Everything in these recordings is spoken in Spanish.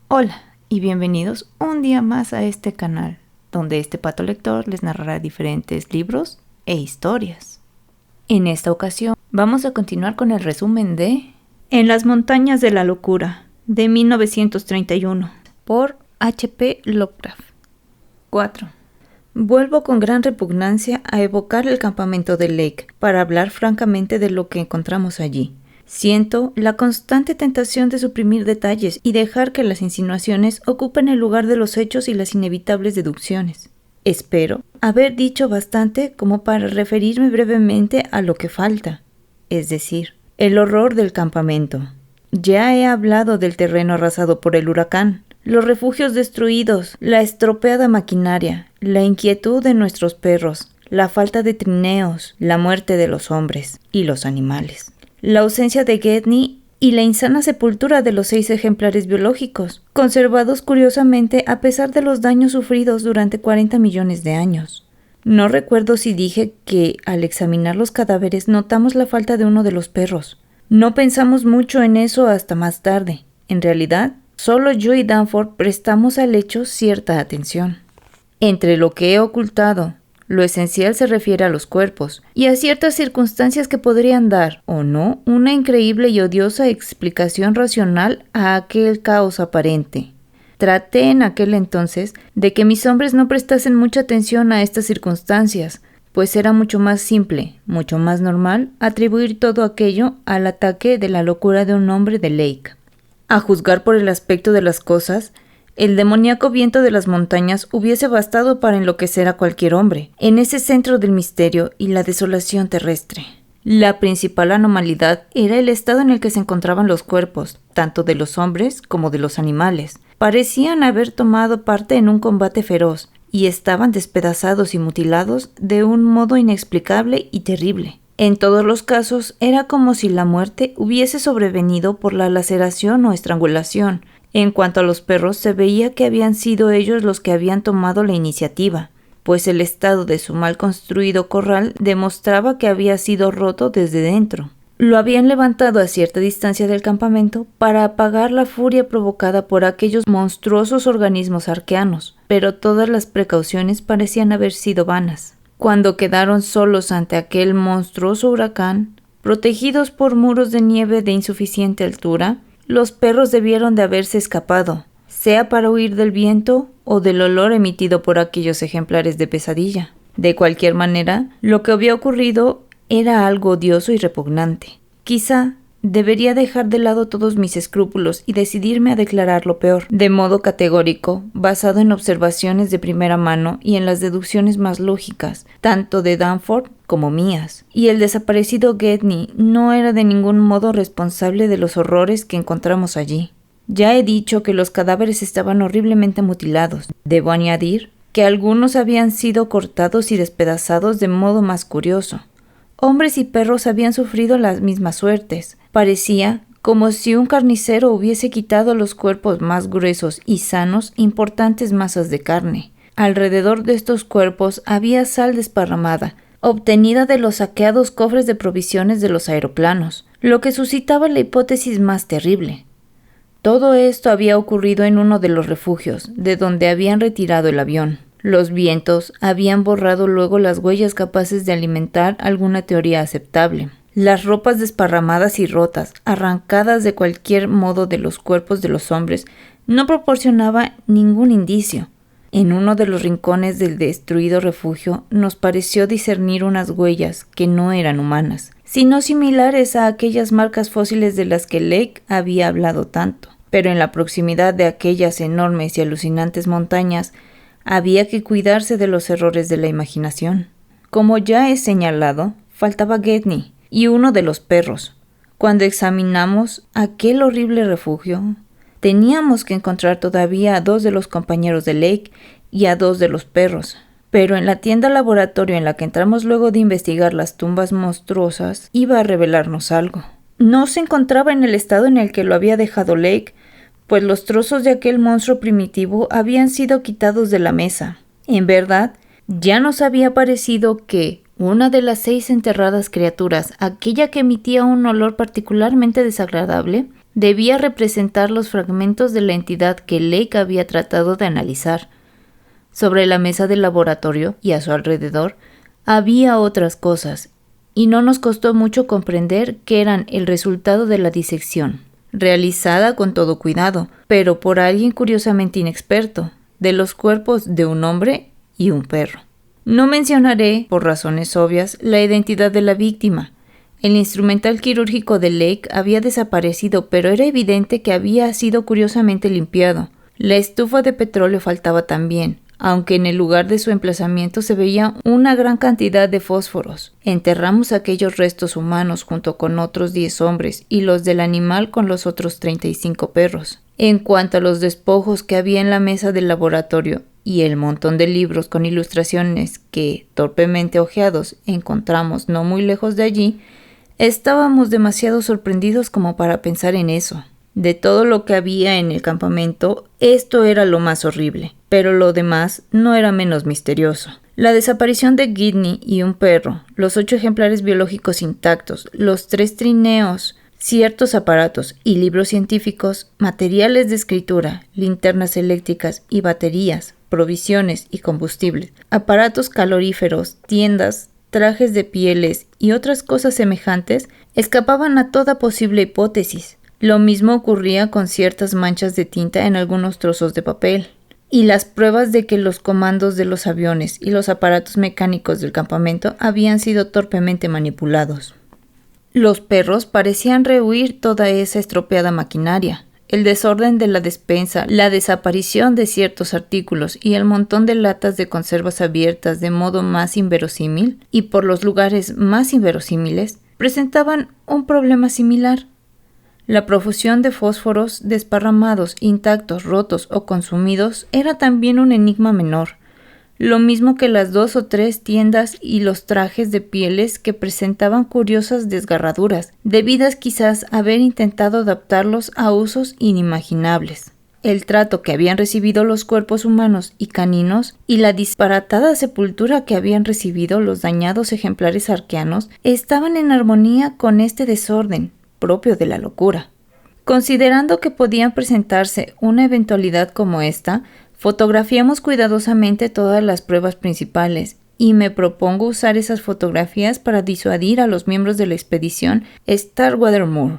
Hola y bienvenidos un día más a este canal, donde este pato lector les narrará diferentes libros e historias. En esta ocasión vamos a continuar con el resumen de En las montañas de la locura, de 1931, por H.P. Lovecraft. 4. Vuelvo con gran repugnancia a evocar el campamento de Lake para hablar francamente de lo que encontramos allí. Siento la constante tentación de suprimir detalles y dejar que las insinuaciones ocupen el lugar de los hechos y las inevitables deducciones. Espero haber dicho bastante como para referirme brevemente a lo que falta, es decir, el horror del campamento. Ya he hablado del terreno arrasado por el huracán, los refugios destruidos, la estropeada maquinaria, la inquietud de nuestros perros, la falta de trineos, la muerte de los hombres y los animales, la ausencia de Gedney y la insana sepultura de los 6 ejemplares biológicos, conservados curiosamente a pesar de los daños sufridos durante 40 millones de años. No recuerdo si dije que al examinar los cadáveres notamos la falta de uno de los perros. No pensamos mucho en eso hasta más tarde. En realidad, solo yo y Danforth prestamos al hecho cierta atención. Entre lo que he ocultado, lo esencial se refiere a los cuerpos y a ciertas circunstancias que podrían dar, o no, una increíble y odiosa explicación racional a aquel caos aparente. Traté en aquel entonces de que mis hombres no prestasen mucha atención a estas circunstancias, pues era mucho más simple, mucho más normal, atribuir todo aquello al ataque de la locura de un hombre de Lake. A juzgar por el aspecto de las cosas, el demoníaco viento de las montañas hubiese bastado para enloquecer a cualquier hombre, en ese centro del misterio y la desolación terrestre. La principal anomalidad era el estado en el que se encontraban los cuerpos, tanto de los hombres como de los animales. Parecían haber tomado parte en un combate feroz, y estaban despedazados y mutilados de un modo inexplicable y terrible. En todos los casos era como si la muerte hubiese sobrevenido por la laceración o estrangulación. En cuanto a los perros, se veía que habían sido ellos los que habían tomado la iniciativa, pues el estado de su mal construido corral demostraba que había sido roto desde dentro. Lo habían levantado a cierta distancia del campamento para apagar la furia provocada por aquellos monstruosos organismos arqueanos, pero todas las precauciones parecían haber sido vanas. Cuando quedaron solos ante aquel monstruoso huracán, protegidos por muros de nieve de insuficiente altura, los perros debieron de haberse escapado, sea para huir del viento o del olor emitido por aquellos ejemplares de pesadilla. De cualquier manera, lo que había ocurrido era algo odioso y repugnante. Quizá debería dejar de lado todos mis escrúpulos y decidirme a declarar lo peor, de modo categórico, basado en observaciones de primera mano y en las deducciones más lógicas, tanto de Danforth como mías. Y el desaparecido Gedney no era de ningún modo responsable de los horrores que encontramos allí. Ya he dicho que los cadáveres estaban horriblemente mutilados. Debo añadir que algunos habían sido cortados y despedazados de modo más curioso. Hombres y perros habían sufrido las mismas suertes. Parecía como si un carnicero hubiese quitado a los cuerpos más gruesos y sanos importantes masas de carne. Alrededor de estos cuerpos había sal desparramada, obtenida de los saqueados cofres de provisiones de los aeroplanos, lo que suscitaba la hipótesis más terrible. Todo esto había ocurrido en uno de los refugios, de donde habían retirado el avión. Los vientos habían borrado luego las huellas capaces de alimentar alguna teoría aceptable. Las ropas desparramadas y rotas, arrancadas de cualquier modo de los cuerpos de los hombres, no proporcionaban ningún indicio. En uno de los rincones del destruido refugio nos pareció discernir unas huellas que no eran humanas, sino similares a aquellas marcas fósiles de las que Lake había hablado tanto. Pero en la proximidad de aquellas enormes y alucinantes montañas, había que cuidarse de los errores de la imaginación. Como ya he señalado, faltaba Gedney y uno de los perros. Cuando examinamos aquel horrible refugio, teníamos que encontrar todavía a 2 de los compañeros de Lake y a 2 de los perros. Pero en la tienda laboratorio en la que entramos luego de investigar las tumbas monstruosas, iba a revelarnos algo. No se encontraba en el estado en el que lo había dejado Lake, pues los trozos de aquel monstruo primitivo habían sido quitados de la mesa. En verdad, ya nos había parecido que una de las 6 enterradas criaturas, aquella que emitía un olor particularmente desagradable, debía representar los fragmentos de la entidad que Lake había tratado de analizar. Sobre la mesa del laboratorio y a su alrededor había otras cosas, y no nos costó mucho comprender que eran el resultado de la disección, realizada con todo cuidado, pero por alguien curiosamente inexperto, de los cuerpos de un hombre y un perro. No mencionaré, por razones obvias, la identidad de la víctima. El instrumental quirúrgico de Lake había desaparecido, pero era evidente que había sido curiosamente limpiado. La estufa de petróleo faltaba también, aunque en el lugar de su emplazamiento se veía una gran cantidad de fósforos. Enterramos aquellos restos humanos junto con otros 10 hombres y los del animal con los otros 35 perros. En cuanto a los despojos que había en la mesa del laboratorio y el montón de libros con ilustraciones que, torpemente hojeados, encontramos no muy lejos de allí, estábamos demasiado sorprendidos como para pensar en eso. De todo lo que había en el campamento, esto era lo más horrible, pero lo demás no era menos misterioso. La desaparición de Gidney y un perro, los 8 ejemplares biológicos intactos, los 3 trineos, ciertos aparatos y libros científicos, materiales de escritura, linternas eléctricas y baterías, provisiones y combustibles, aparatos caloríferos, tiendas, trajes de pieles y otras cosas semejantes, escapaban a toda posible hipótesis. Lo mismo ocurría con ciertas manchas de tinta en algunos trozos de papel, y las pruebas de que los comandos de los aviones y los aparatos mecánicos del campamento habían sido torpemente manipulados. Los perros parecían rehuir toda esa estropeada maquinaria. El desorden de la despensa, la desaparición de ciertos artículos y el montón de latas de conservas abiertas de modo más inverosímil y por los lugares más inverosímiles presentaban un problema similar. La profusión de fósforos desparramados, intactos, rotos o consumidos era también un enigma menor, lo mismo que las 2 o 3 tiendas y los trajes de pieles que presentaban curiosas desgarraduras, debidas quizás a haber intentado adaptarlos a usos inimaginables. El trato que habían recibido los cuerpos humanos y caninos y la disparatada sepultura que habían recibido los dañados ejemplares arqueanos estaban en armonía con este desorden propio de la locura. Considerando que podían presentarse una eventualidad como esta, fotografiamos cuidadosamente todas las pruebas principales y me propongo usar esas fotografías para disuadir a los miembros de la expedición Starkweather Moore.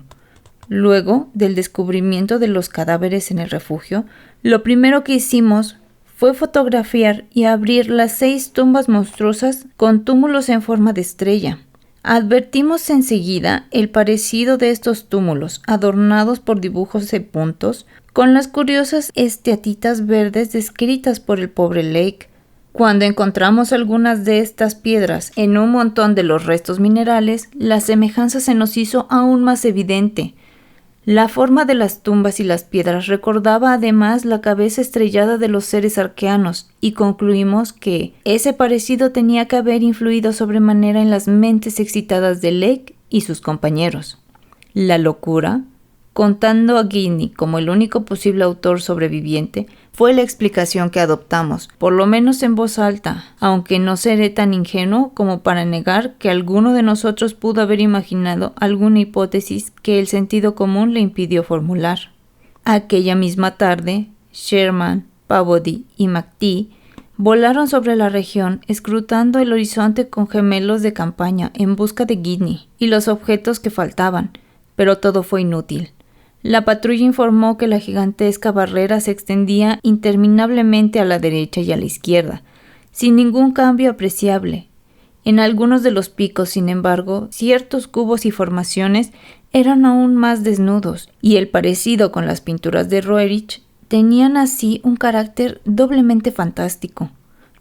Luego del descubrimiento de los cadáveres en el refugio, lo primero que hicimos fue fotografiar y abrir las 6 tumbas monstruosas con túmulos en forma de estrella. Advertimos enseguida el parecido de estos túmulos, adornados por dibujos de puntos, con las curiosas esteatitas verdes descritas por el pobre Lake. Cuando encontramos algunas de estas piedras en un montón de los restos minerales, la semejanza se nos hizo aún más evidente. La forma de las tumbas y las piedras recordaba además la cabeza estrellada de los seres arqueanos, y concluimos que ese parecido tenía que haber influido sobremanera en las mentes excitadas de Lake y sus compañeros. La locura, contando a Gidney como el único posible autor sobreviviente, fue la explicación que adoptamos, por lo menos en voz alta, aunque no seré tan ingenuo como para negar que alguno de nosotros pudo haber imaginado alguna hipótesis que el sentido común le impidió formular. Aquella misma tarde, Sherman, Peabody y McTee volaron sobre la región, escrutando el horizonte con gemelos de campaña en busca de Gidney y los objetos que faltaban, pero todo fue inútil. La patrulla informó que la gigantesca barrera se extendía interminablemente a la derecha y a la izquierda, sin ningún cambio apreciable. En algunos de los picos, sin embargo, ciertos cubos y formaciones eran aún más desnudos, y el parecido con las pinturas de Roerich tenían así un carácter doblemente fantástico.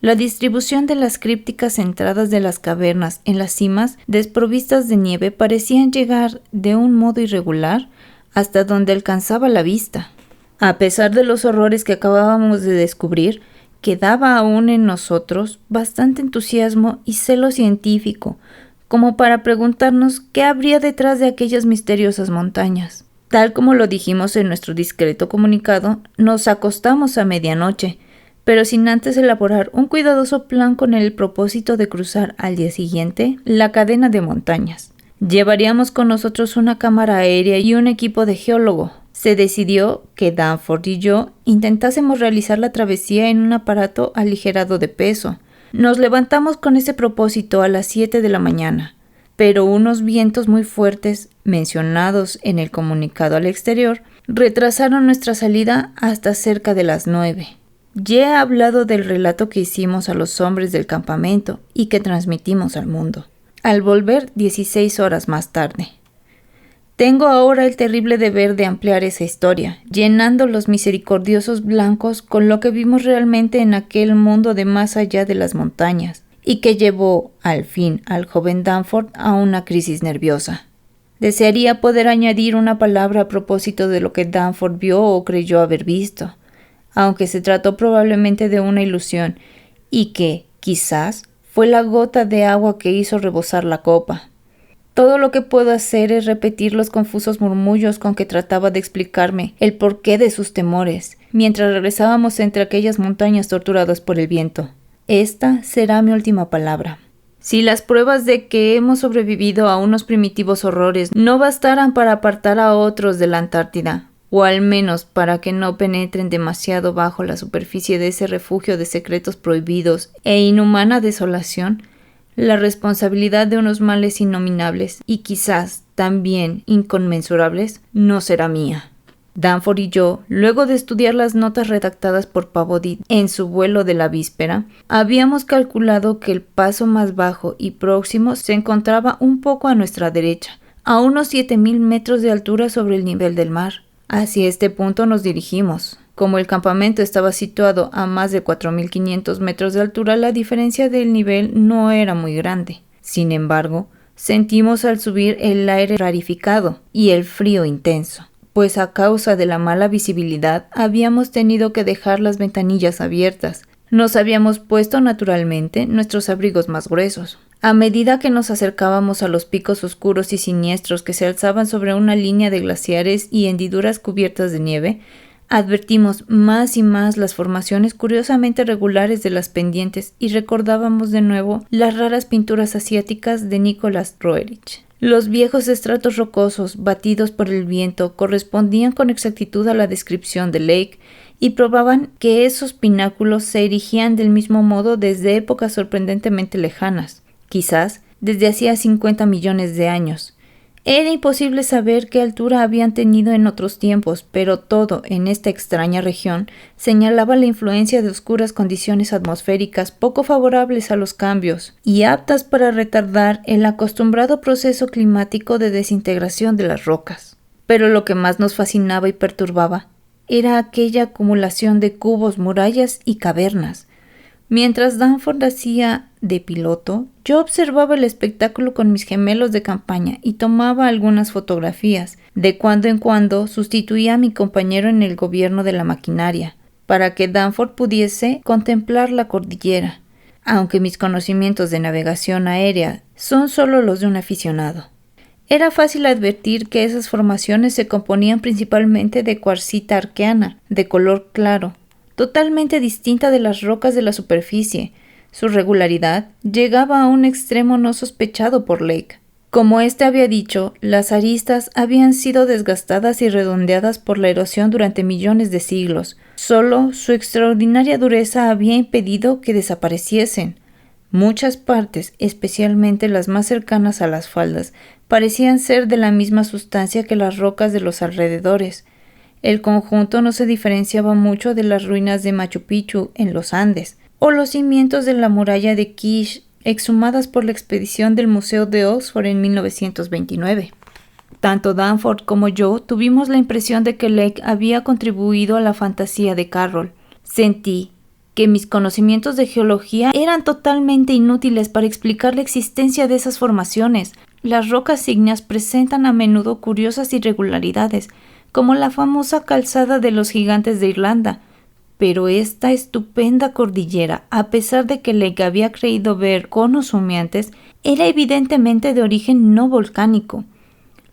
La distribución de las crípticas entradas de las cavernas en las cimas desprovistas de nieve parecían llegar de un modo irregular hasta donde alcanzaba la vista. A pesar de los horrores que acabábamos de descubrir, quedaba aún en nosotros bastante entusiasmo y celo científico como para preguntarnos qué habría detrás de aquellas misteriosas montañas. Tal como lo dijimos en nuestro discreto comunicado, nos acostamos a medianoche, pero sin antes elaborar un cuidadoso plan con el propósito de cruzar al día siguiente la cadena de montañas. Llevaríamos con nosotros una cámara aérea y un equipo de geólogo. Se decidió que Danforth y yo intentásemos realizar la travesía en un aparato aligerado de peso. Nos levantamos con ese propósito a las 7 de la mañana, pero unos vientos muy fuertes, mencionados en el comunicado al exterior, retrasaron nuestra salida hasta cerca de las 9. Ya he hablado del relato que hicimos a los hombres del campamento y que transmitimos al mundo, al volver 16 horas más tarde. Tengo ahora el terrible deber de ampliar esa historia, llenando los misericordiosos blancos con lo que vimos realmente en aquel mundo de más allá de las montañas, y que llevó, al fin, al joven Danforth a una crisis nerviosa. Desearía poder añadir una palabra a propósito de lo que Danforth vio o creyó haber visto, aunque se trató probablemente de una ilusión, y que, quizás, fue la gota de agua que hizo rebosar la copa. Todo lo que puedo hacer es repetir los confusos murmullos con que trataba de explicarme el porqué de sus temores, mientras regresábamos entre aquellas montañas torturadas por el viento. Esta será mi última palabra. Si las pruebas de que hemos sobrevivido a unos primitivos horrores no bastaran para apartar a otros de la Antártida, o al menos para que no penetren demasiado bajo la superficie de ese refugio de secretos prohibidos e inhumana desolación, la responsabilidad de unos males innominables y quizás también inconmensurables no será mía. Danforth y yo, luego de estudiar las notas redactadas por Pavody en su vuelo de la víspera, habíamos calculado que el paso más bajo y próximo se encontraba un poco a nuestra derecha, a unos 7.000 metros de altura sobre el nivel del mar. Hacia este punto nos dirigimos. Como el campamento estaba situado a más de 4.500 metros de altura, la diferencia del nivel no era muy grande. Sin embargo, sentimos al subir el aire rarificado y el frío intenso, pues a causa de la mala visibilidad habíamos tenido que dejar las ventanillas abiertas. Nos habíamos puesto naturalmente nuestros abrigos más gruesos. A medida que nos acercábamos a los picos oscuros y siniestros que se alzaban sobre una línea de glaciares y hendiduras cubiertas de nieve, advertimos más y más las formaciones curiosamente regulares de las pendientes y recordábamos de nuevo las raras pinturas asiáticas de Nicholas Roerich. Los viejos estratos rocosos, batidos por el viento, correspondían con exactitud a la descripción de Lake y probaban que esos pináculos se erigían del mismo modo desde épocas sorprendentemente lejanas, quizás desde hacía 50 millones de años. Era imposible saber qué altura habían tenido en otros tiempos, pero todo en esta extraña región señalaba la influencia de oscuras condiciones atmosféricas poco favorables a los cambios y aptas para retardar el acostumbrado proceso climático de desintegración de las rocas. Pero lo que más nos fascinaba y perturbaba era aquella acumulación de cubos, murallas y cavernas. Mientras Danforth hacía de piloto, yo observaba el espectáculo con mis gemelos de campaña y tomaba algunas fotografías. De cuando en cuando sustituía a mi compañero en el gobierno de la maquinaria, para que Danforth pudiese contemplar la cordillera, aunque mis conocimientos de navegación aérea son solo los de un aficionado. Era fácil advertir que esas formaciones se componían principalmente de cuarcita arqueana, de color claro, totalmente distinta de las rocas de la superficie. Su regularidad llegaba a un extremo no sospechado por Lake. Como éste había dicho, las aristas habían sido desgastadas y redondeadas por la erosión durante millones de siglos. Solo su extraordinaria dureza había impedido que desapareciesen. Muchas partes, especialmente las más cercanas a las faldas, parecían ser de la misma sustancia que las rocas de los alrededores. El conjunto no se diferenciaba mucho de las ruinas de Machu Picchu en los Andes, o los cimientos de la muralla de Kish, exhumadas por la expedición del Museo de Oxford en 1929. Tanto Danforth como yo tuvimos la impresión de que Lake había contribuido a la fantasía de Carroll. Sentí que mis conocimientos de geología eran totalmente inútiles para explicar la existencia de esas formaciones. Las rocas ígneas presentan a menudo curiosas irregularidades, como la famosa calzada de los gigantes de Irlanda, pero esta estupenda cordillera, a pesar de que Lake había creído ver conos humeantes, era evidentemente de origen no volcánico.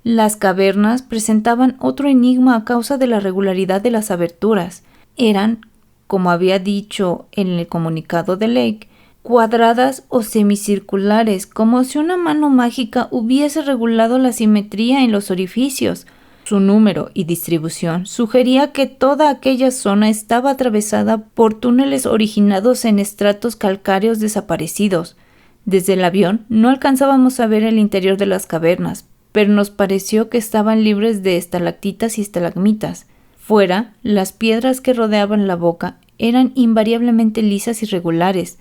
Las cavernas presentaban otro enigma a causa de la regularidad de las aberturas. Eran, como había dicho en el comunicado de Lake, cuadradas o semicirculares, como si una mano mágica hubiese regulado la simetría en los orificios. Su número y distribución sugería que toda aquella zona estaba atravesada por túneles originados en estratos calcáreos desaparecidos. Desde el avión no alcanzábamos a ver el interior de las cavernas, pero nos pareció que estaban libres de estalactitas y estalagmitas. Fuera, las piedras que rodeaban la boca eran invariablemente lisas y regulares,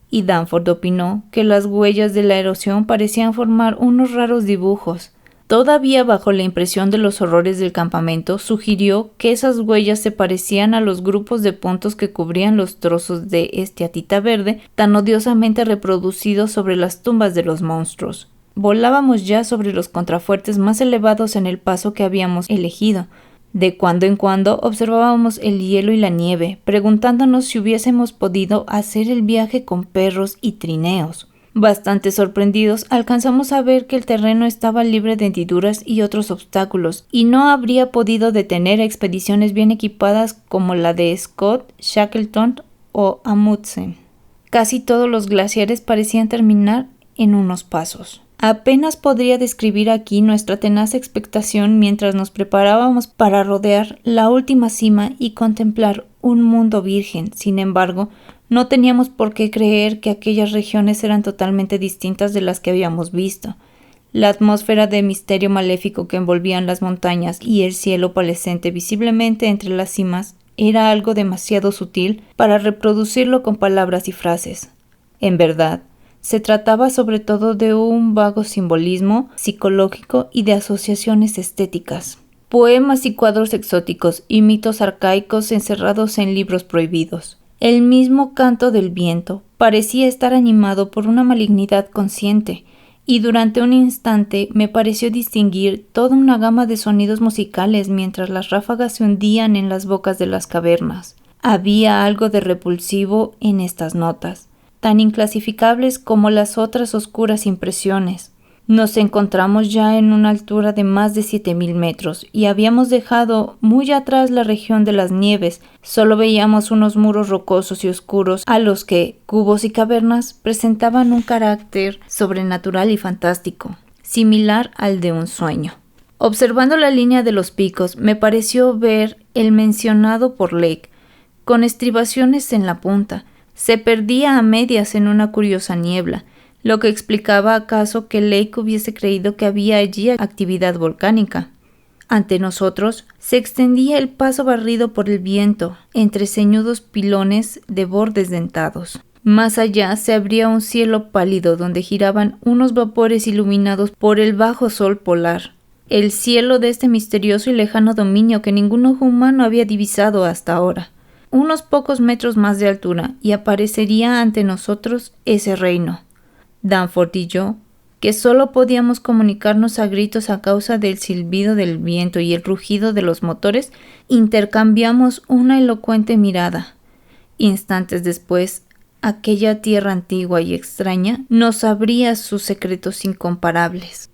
y Danforth opinó que las huellas de la erosión parecían formar unos raros dibujos. Todavía bajo la impresión de los horrores del campamento, sugirió que esas huellas se parecían a los grupos de puntos que cubrían los trozos de esteatita verde tan odiosamente reproducidos sobre las tumbas de los monstruos. Volábamos ya sobre los contrafuertes más elevados en el paso que habíamos elegido. De cuando en cuando observábamos el hielo y la nieve, preguntándonos si hubiésemos podido hacer el viaje con perros y trineos. Bastante sorprendidos, alcanzamos a ver que el terreno estaba libre de hendiduras y otros obstáculos, y no habría podido detener expediciones bien equipadas como la de Scott, Shackleton o Amundsen. Casi todos los glaciares parecían terminar en unos pasos. Apenas podría describir aquí nuestra tenaz expectación mientras nos preparábamos para rodear la última cima y contemplar un mundo virgen. Sin embargo, no teníamos por qué creer que aquellas regiones eran totalmente distintas de las que habíamos visto. La atmósfera de misterio maléfico que envolvían las montañas y el cielo opalescente visiblemente entre las cimas era algo demasiado sutil para reproducirlo con palabras y frases. En verdad, se trataba sobre todo de un vago simbolismo psicológico y de asociaciones estéticas. Poemas y cuadros exóticos y mitos arcaicos encerrados en libros prohibidos. El mismo canto del viento parecía estar animado por una malignidad consciente, y durante un instante me pareció distinguir toda una gama de sonidos musicales mientras las ráfagas se hundían en las bocas de las cavernas. Había algo de repulsivo en estas notas, tan inclasificables como las otras oscuras impresiones. Nos encontramos ya en una altura de más de 7.000 metros y habíamos dejado muy atrás la región de las nieves. Solo veíamos unos muros rocosos y oscuros a los que, cubos y cavernas, presentaban un carácter sobrenatural y fantástico, similar al de un sueño. Observando la línea de los picos, me pareció ver el mencionado por Lake, con estribaciones en la punta. Se perdía a medias en una curiosa niebla, lo que explicaba acaso que Lake hubiese creído que había allí actividad volcánica. Ante nosotros se extendía el paso barrido por el viento, entre ceñudos pilones de bordes dentados. Más allá se abría un cielo pálido donde giraban unos vapores iluminados por el bajo sol polar. El cielo de este misterioso y lejano dominio que ningún ojo humano había divisado hasta ahora. Unos pocos metros más de altura y aparecería ante nosotros ese reino. Danforth y yo, que solo podíamos comunicarnos a gritos a causa del silbido del viento y el rugido de los motores, intercambiamos una elocuente mirada. Instantes después, aquella tierra antigua y extraña nos abría sus secretos incomparables.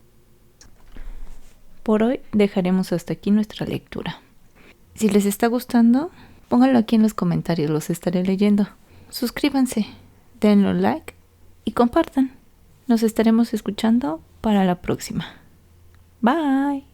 Por hoy dejaremos hasta aquí nuestra lectura. Si les está gustando, pónganlo aquí en los comentarios, los estaré leyendo. Suscríbanse, denle like y compartan. Nos estaremos escuchando para la próxima. Bye.